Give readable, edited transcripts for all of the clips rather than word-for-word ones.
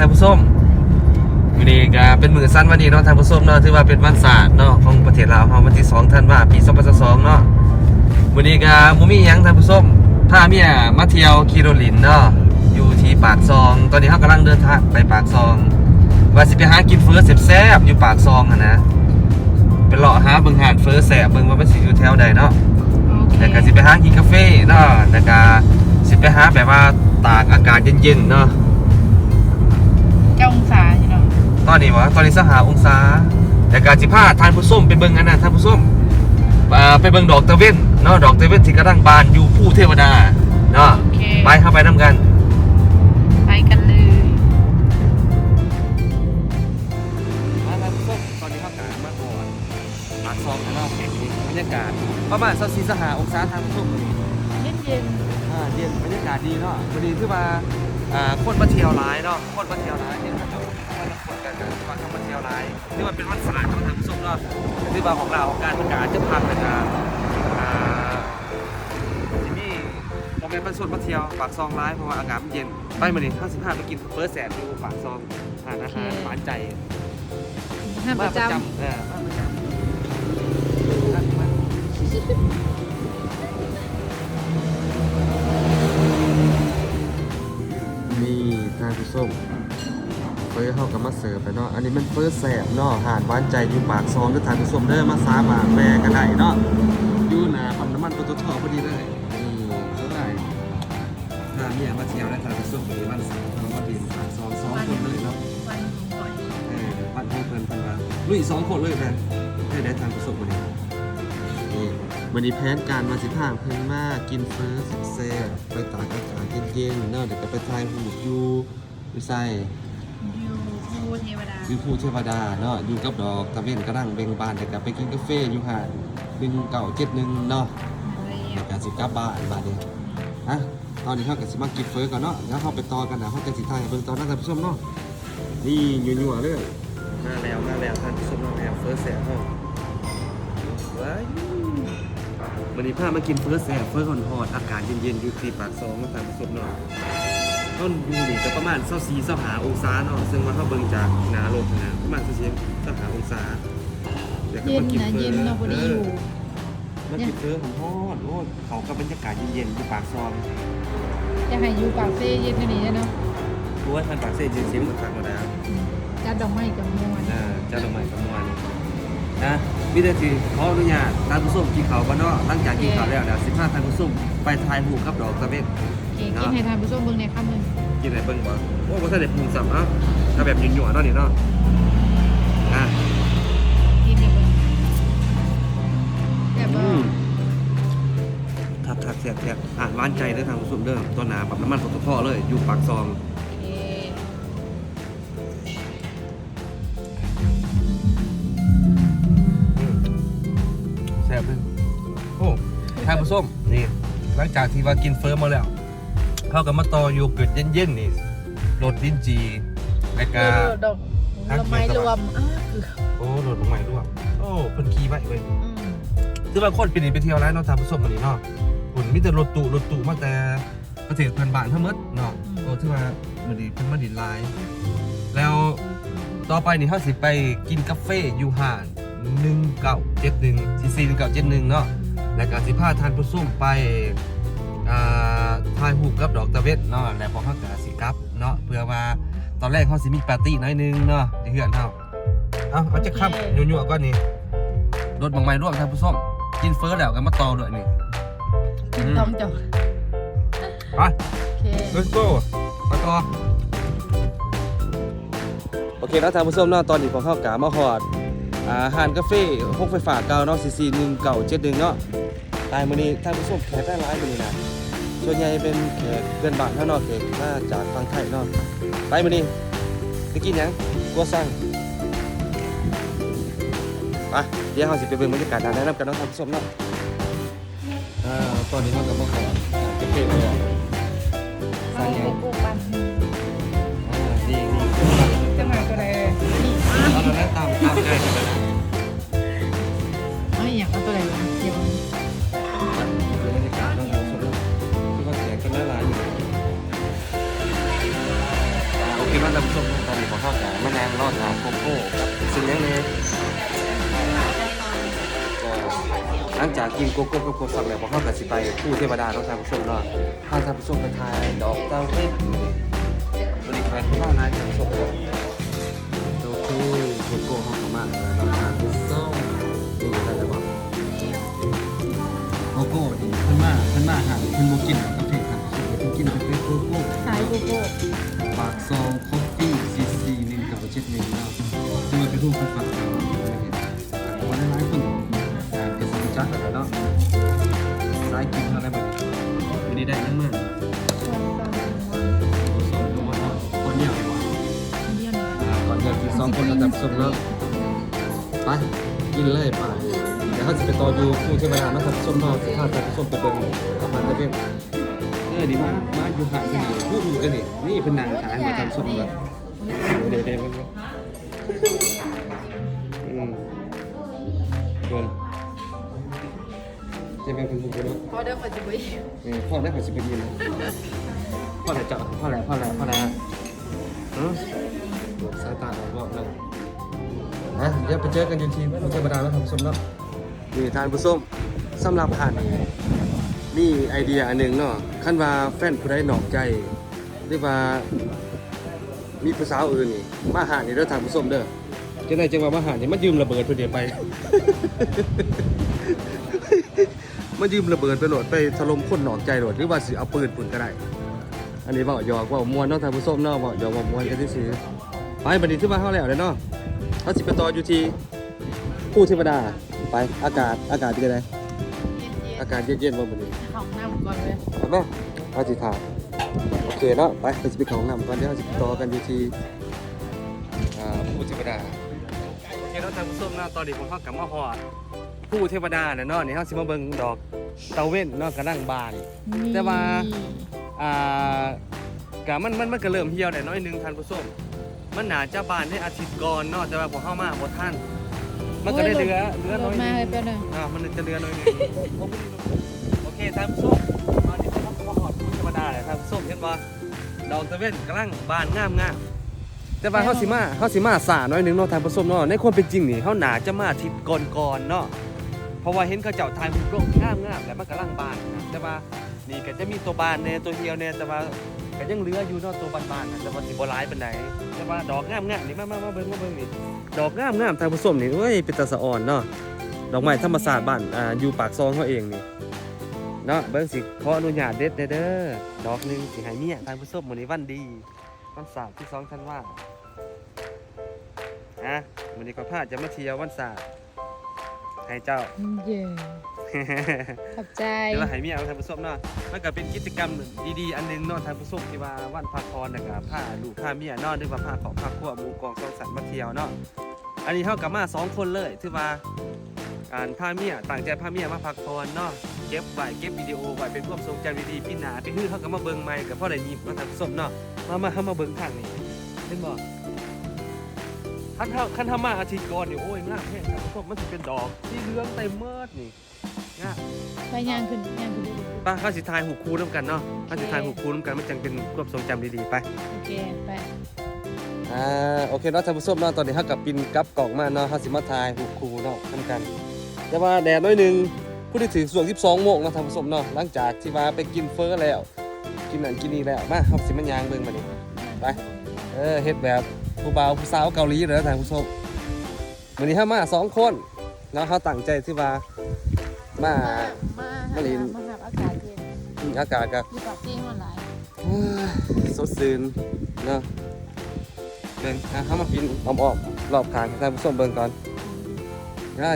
ท่านผู้ชมวันนี้ก็เป็นมื้อสั้นวันนี้เนาะท่านผู้ชมเนาะถือว่าเป็นวันศาสตร์เนาะของประเทศลาวเฮาวันที่2ธันวาคมปี2022เนาะวันนี้ก็บ่มีหยังท่านผู้ชมพาเมียมาเที่ยวคีโรลินเนาะอยู่ที่ปากซองตอนนี้เฮากำลังเดินทางไปปากซองว่าสิไปหากินเฟ้อแซ่บๆอยู่ปากซองอ่ะนะไปเลาะหาเบิ่งหาดเฟ้อแซ่บเบิ่งว่ามันสิอยู่แถวใดเนาะแล้วก็สิไปหากินกาแฟเนาะแล้วก็สิไปหาแบบว่าตากอากาศเย็นๆเนาะองศาอยู่เนาะตอนนี้25องศาแล้วก็สิพาท่านผู้ชมไปเบิ่งอันนั้นท่านผู้ชมไปเบิ่งดอกตะเวนเนาะดอกตะเวนที่กำลังบานอยู่ภูเทวดาเนาะไปเข้าไปนำกันไปกันเลยมาท่านผู้ชมตอนนี้เฮากำลังมาก่อนปากซองเนาะบรรยากาศประมาณ24-25องศาท่านผู้ชมเย็นเย็นบรรยากาศดีเนาะพอดีคือว่าคนมาเที่ยวร้ายเนาะคนมาเที่ยวร้ายเนี่ยเขาคนกันว่าเขามาเที่ยวร้ายนี่มันเป็นวันศาสตร์ของทางสุขเนาะที่ว่าของเราการประกาศจะพักนะครับที่นี่โมเมนต์มันส่วนมาเที่ยวปากซองร้ายเพราะว่าอากาศมันเย็นไปมาดิ55ไปกินเฟิร์สแสบอยู่ปากซองทานอาหารหวานใจมาประจำนี่ทางผู้ส้มเฟิร์สเข้ากับมาเสิร์ฟไปเนาะอันนี้มันเฟิร์สแสบเนาะหาดหวานใจอยู่ปากซองด้วยทางผู้ส้มเด้อมา3 บาทแบกกันได้เนาะอยู่หน้าปั๊มน้ำมันปตทพอดีเลยเท่าไหร่ถ้าเมียมาเที่ยวได้ทางผู้ส้มพอดีวันเสาร์เรามาบินปากซอง2 คนเลยเนาะปันให้เพื่อนปันว่าลุย2 คนเลยแฟนให้ได้ทางผู้ส้มพอดีวันนี้แผนการมาสิพาเพิ่นมากินเฟิร์สแซ่บไปตากอากาศเย็นๆเนาะเดี๋ยวก็ไปถ่ายรูปอยู่ไสอยู่ภูเทวดาเนาะอยู่กับดอกตะเวนกระดังเบ่งบานเดี๋ยวก็ไปกินกาแฟอยู่หาด1971เนาะเดี๋ยวก็สิกลับบ้านบัดนี้ตอนนี้เฮาก็สิมากินเฟิร์สก่อนเนาะแล้วเฮาไปต่อกันนะเฮาจะสิถ่ายให้เบิ่งตอนนั้นท่านผู้ชมเนาะนี่ยั่วๆเลยมาแล้วท่านผู้ชมเนาะแล้วเฟิร์สแซ่บเฮาว้ายวันนี้พามากินเฟิร์สแซ่บเฟิร์สฮอตๆอากาศเย็นๆอยู่ที่ปากซองท่านผู้ชมเนาะต้นอยู่นี่ก็ประมาณ24-25องศาเนาะซึ่งว่าเขาเบิ่งจากหน้ารถนะประมาณ24-25องศาเย็นนะเย็นเนาะพอดีอยู่มากินเฟิร์สฮอตๆโอ้เขาก็บรรยากาศเย็นๆอยู่ปากซองจะให้อยู่ปากเซ่เย็นขนาดนี้เนาะเพราะว่าทางปากเซ่เย็นเสียงเหมือนกันหมดแล้วจัดดอกไม้กับมวนจัดดอกไม้กับมวนนะวิธีขออนุญาตท่านผู้ชมกินข้าวกันเนาะหลังจากกินข้าวแล้วเดี๋ยว15ท่านผู้ชมไปถ่ายรูปกับดอกตะเวนกินให้ทานผู้ชมเบิ่งในค่ำนึงกินให้เบิ่งบ่โอ้บ่ทันได้ปรุงซ้ำเนาะถ้าแบบยั่วๆเนาะนี่เนาะกินให้เบิ่งแต่บ่คักๆแซ่บๆหวานใจเด้อทางผู้ชมเด้อตัวหน้าแบบน้ำมันปตทเลยอยู่ปากซองแซ่บเลยโอ้ทางผู้ชมนี่หลังจากที่ว่ากินเฟิร์มมาแล้วเขาก็มาต่อโยเกิร์ตเย็นๆนี่รสลิ้นจี่แล้วก็ดอกละไม้รวมโอ้รสละไม้รวมโอ้เพิ่นขี่ไว้เว้ยคือบางคนปีนี้ไปเที่ยวแล้วเนาะทางผู้ชมมื้อนี้เนาะหุ่นมีแต่รถตู้มาแต่ประเทศเพื่อนบ้านทั้งหมดเนาะโอ้ที่ว่ามื้อนี้เพิ่นมาดินลายแล้วต่อไปนี่เฮาสิไปกินกาแฟอยู่ห้าง1971 CC 1971เนาะแล้วก็สิพาท่านผู้ชมไปถ่ายรูปกับดอกตะเวนเนาะแล้วพอเฮาก็สิกลับเนาะเพื่อว่าตอนแรกเฮาสิมีปาร์ตี้น้อยนึงเนาะที่เฮือนเฮาเอาจะค่ำยั่วๆก่อนนี่รถบางไม้ร่วมท่านผู้ชมกินเฟิร์สแล้วก็มาต่อด้วยนี่ต้องจบไป let's go มาต่อโอเคนะท่านผู้ชมเนาะตอนนี้พอเข้ากะมาฮอดอาหารกาแฟพกไฟฟ้าเก่าเนาะ CC 1971เนาะตายมื้อนี้ท่านผู้ชมแขกได้หลายมื้อนี้นะส่วนใหญ่เป็นแขกเพื่อนบ้านเฮาเนาะแขกมาจากฝั่งไทยเนาะไปมื้อนี้ไปกินหยังกัวสั่งไปเดี๋ยวเฮาสิไปเบิ่งบรรยากาศด้านในนำกันเนาะท่านผู้ชมเนาะตอนนี้เราก็มาขอเก็บเลยอ่ะใส่ยังกูปันดีจะมาก็ได้เอาแล้วตามใจกันนะอยากเอาตัวไหนวะเดี๋ยวบรรยากาศต้องเอาสุดที่ว่าเสียงกันหลายอยู่โอเคมาท่านผ ผู้ชมตอนนี้ผมเข้ากับมะนางรอดทางโกโก้สิ่งนี้เลยหลังจากกินโกโก้กับโกสับแล้วผมเข้ากับสิไปผู้เทวดาต้องทางผู้ชมเนาะทางผู้ชมไปทายดอกเต้าเล็กบริการที่ว่านายทางผู้ชมโอเคโกโก้ห้องมากเลยต้องทานผู้ชมนี่ได้เลยว่า โกโก้นี่เพิ่นมาหาเพิ่นบ่กินกับเพลงครับเพิ่นกินเป็นโกโก้ ขายโกโก้ ปากซองคอฟฟี่ซี1กับ7 1เนาะซึ่งมันเป็นรูปคนฝากกันไม่เห็นวันหลายคนเป็นสมุจักอะไรเนาะสายกินเท่านั้นบัดนี้วันนี้ได้ยังมากสองตัวเนาะคนเดียวดีกว่า เยี่ยมเลย ก่อนจะกิน2คนเราจับสมแล้วไปกินเลยไปเดี๋ยวเขาจะไปต่ออยู่ผู้เทวดามาทำส้มนอกถ้าทำส้มไปเบิ่งประมาณจะเป็น ดีมาอยู่ห่างกันนี่ผู้ดูกันนี่เป็นนางขายมาทำส้มเลยเดี๋ยวมันเกินจะเป็นคนดูกันเนาะ พอเดินปัจจุบัน พ่อได้ขอสิบปีนะพ่อไหนเจาะพ่อไหนสายตาเราบอกเลย นะเดี๋ยวไปเจอกันอยู่ที่ผู้เทวดามาทำส้มเนาะนี่ทานผู้ส้มสำหรับอาหารนี่ไอเดียอันหนึ่งเนาะขั้นว่าแฟนผู้ใดหนอกใจหรือว่ามีผู้สาวอื่นนี่มาหานี่เด้อทางผู้ส้มเด้อจังได๋จังว่ามาหานี่มายืมระเบิดเพิ่นเดี๋ยวไป มายืมระเบิดไปโหลดไปถล่มคนหนอกใจโหลดหรือว่าสิเอาปืนปุ่นก็ได้อันนี้เว้าหยอกเว้ามวนเนาะทางผู้ส้มเนาะเว้าหยอกเว้ามวนกันซื่อๆไปบัดนี้ถือว่าเฮาแล้วเด้อเนาะเฮาสิไปต่ออยู่ที่ผู้เทวดาไปอากาศเป็นจังได๋อากาศเย็นๆบ่บัดนี้ ห้องน้ำก่อนเลย ไปไหมเอาสิถามโอเคเนาะไปจะไปของนำก่อนเดี๋ยวเราจะต่อกันอยู่ที่ผู้เทวดาโอเคเนาะทางผู้ชมเนาะตอนนี้ผมเข้ากับมาฮอดผู้เทวดาเนี่ยเนาะนี่เฮาสิมาเบิ่งดอกเตาเว้นเนาะกำลังบาน แต่ว่า กะมันก็เริ่มเหี่ยวได้น้อยหนึงท่านผู้ชมมันน่าจะบานในอาทิตย์ก่อนเนาะแต่ว่าพอเข้ามาบ่ทันมันก็ได้เหลือน้อยห มา นึง เลยเปล่าเลย มันจะเรือหน่อยหนึงโอเคท่านผู้ชมตอนนี้ผมก็หอดผู้ธรรมดาเลยท่านผู้ชมเห็นว่าดอกตะเวนกำลังบานงามแต่ว่าเฮาสิมาสาหน่อยหนึงเนาะท่านผู้ชมเนาะในความเป็นจริงนี่เฮาหนาจะมาอาทิตย์ก่อนเนาะเพราะว่าเห็นเขาเจ้าทายรูปโลกงามแล้วมันกำลังบานนะแต่ว่านี่ก็จะมีตัวบานแน่ตัวเหี่ยวแน่แต่ว่าก็ยังเหลืออยู่เนาะตัวบานๆนะแต่ว่าสิบ่หลายปานใดแต่ว่าดอกงามนี่มาเบิ่งนี่ดอกงามท่านผู้ชมนี่เอ้ยเป็นตาสะอ่อนเนาะ ดอกไม้ธรรมศาสตร์บ้านอยู่ปากซองเขาเองนี่เนาะเบิ่งสิขออนุญาตเด็ดเด้อดอกหนึงสิให้เมียทานผู้ชมมื้อนี้วันดีวันเสาร์ที่2ธันวาคมมื้อนี้ก็พาจะมาเที่ยววันเสาร์ให้เจ้า เย่ขอบใจ เดี๋ยวให้เมียเอาทานผู้ชมเนาะมันก็เป็นกิจกรรมดีๆอันหนึงเนาะทานผู้ชมที่ว่าวันพักผ่อนแล้วก็พาลูกพาเมียเนาะหรือว่าพาครอบครัวหมู่กองสองสันมาเที่ยวเนาะอันนี้เฮากลับมา2คนเลยถือว่า การพาเมียต่างใจพาเมียมาพักผ่อนเนาะเก็บวิดีโอไว้เป็นความทรงจำดีๆพี่หนาพี่ฮื้อเขาก็มาเบิ่งใหม่กับพ่อได้ยิบมาทำส้มเนาะมาเบิ่งทางนี้เห็นบ่คันทำมาอาทิตย์ก่อนนี่โอ้ยงามแห้งครับส้มมันสิเป็นดอกที่เหลืองเต็มเมิดนี่งาม ไปย่างขึ้นได้ ป้าเขาสิทายหูคูน้ำกันเนาะเขาสิทายหูคูน้ำกันมันจังเป็นความทรงจำดีๆไป โอเคไป โอเคเนาะท่านผู้ชมเนาะตอนนี้เขากับปินกับกล่องมาเนาะเขาสิมาทายหูคูเนาะทำกันแต่ว่าแดดน้อยหนึงผู้ที่ถึงช่วง12 โมงเนาะท่านผู้ชมเนาะหลังจากที่ว่าไปกินเฟอแล้วกินนั่นกินนี่แล้วมาเฮาสิมายางเบิ่งมาดิไปเฮ็ดแบบผู้บ่าวผู้สาวเกาหลีเลยนะท่านผู้ชมวันนี้เฮามา2 คนเนาะเฮาตั้งใจที่ว่ามาหาอากาศเย็น อากาศก็ อยู่ปากที่มันหลาย สดชื่นเนาะเบิ่งเฮามากินอ้อมๆรอบข้างให้ท่านผู้ชมเบิ่งก่อน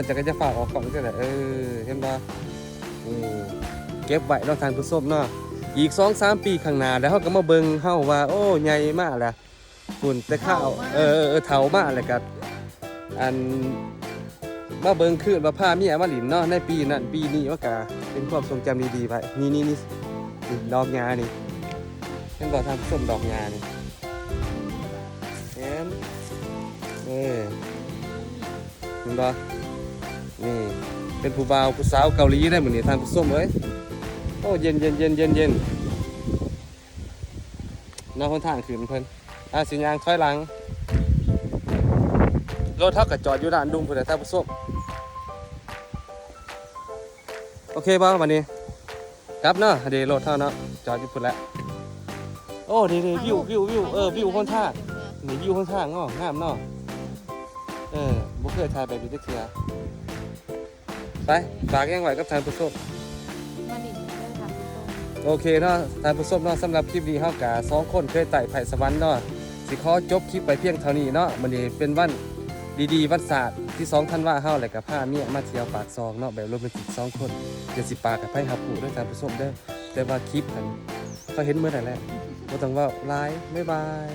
จะก็จะฝากออกกล่องจังได๋เห็นบ่เก็บไว้เนาะท่านผู้ชมเนาะอีก 2-3 ปีข้างหน้าแล้วเฮาก็มาเบิ่งเฮาว่าโอ้ใหญ่มากแล้วฝุ่นแต่ข้าวเฒ่ามากแล้วก็อันมาเบิ่งคืนว่าพาเมียมาหลินเนาะในปีนั้นปีนี้ว่าก็เป็นความทรงจำดีๆไว้นี่ดอกหญ้านี่เห็นบ่ท่านผู้ชมดอกหญ้านี่เห็นเห็นบ่นี่เป็นผู้บ่าวผู้สาวเกาหลีได้เหมือนนี่ท่านผู้ชมเอ้ยโอ้เย็นน้าคนทางขึ้นเพิ่น สิยางถอยหลังรถเท่ากับจอดอยู่ด้านดุงพุ่นแหละท่านผู้ชมโอเคป่ะวันนี้ครับเนาะเดี๋ยวรถเท่าเนาะจอดอยู่พุ่นแล้วโอ้ดีวิววิวคนท่างนี่วิวคนท่างเนาะงามเนาะบ่เคยถ่ายแบบนี้จักเทื่อไปฝากยังไว้กับท่านผู้ชม มาดินได้ทำต้ม โอเคเนาะท่านผู้ชมเนาะสำหรับคลิปนี้เฮากะ2คนเคยไต่ไผ่สวรรค์เนาะสิขอจบคลิปไปเพียงเท่านี้เนาะมื้อนี้เป็นวันดีๆวันศาสตร์ที่2ธันวาคมเฮาแล้วก็พาเมียมาเที่ยวปากซองเนาะแบบโรแมนติก2คนเดี๋ยวสิปากับไผหับผู้ด้วยท่านผู้ชมเด้อแต่ว่าคลิปนั้นเขาเห็นมื้อนั้นแหละบ่ต้องเว้าหลายบ๊ายบาย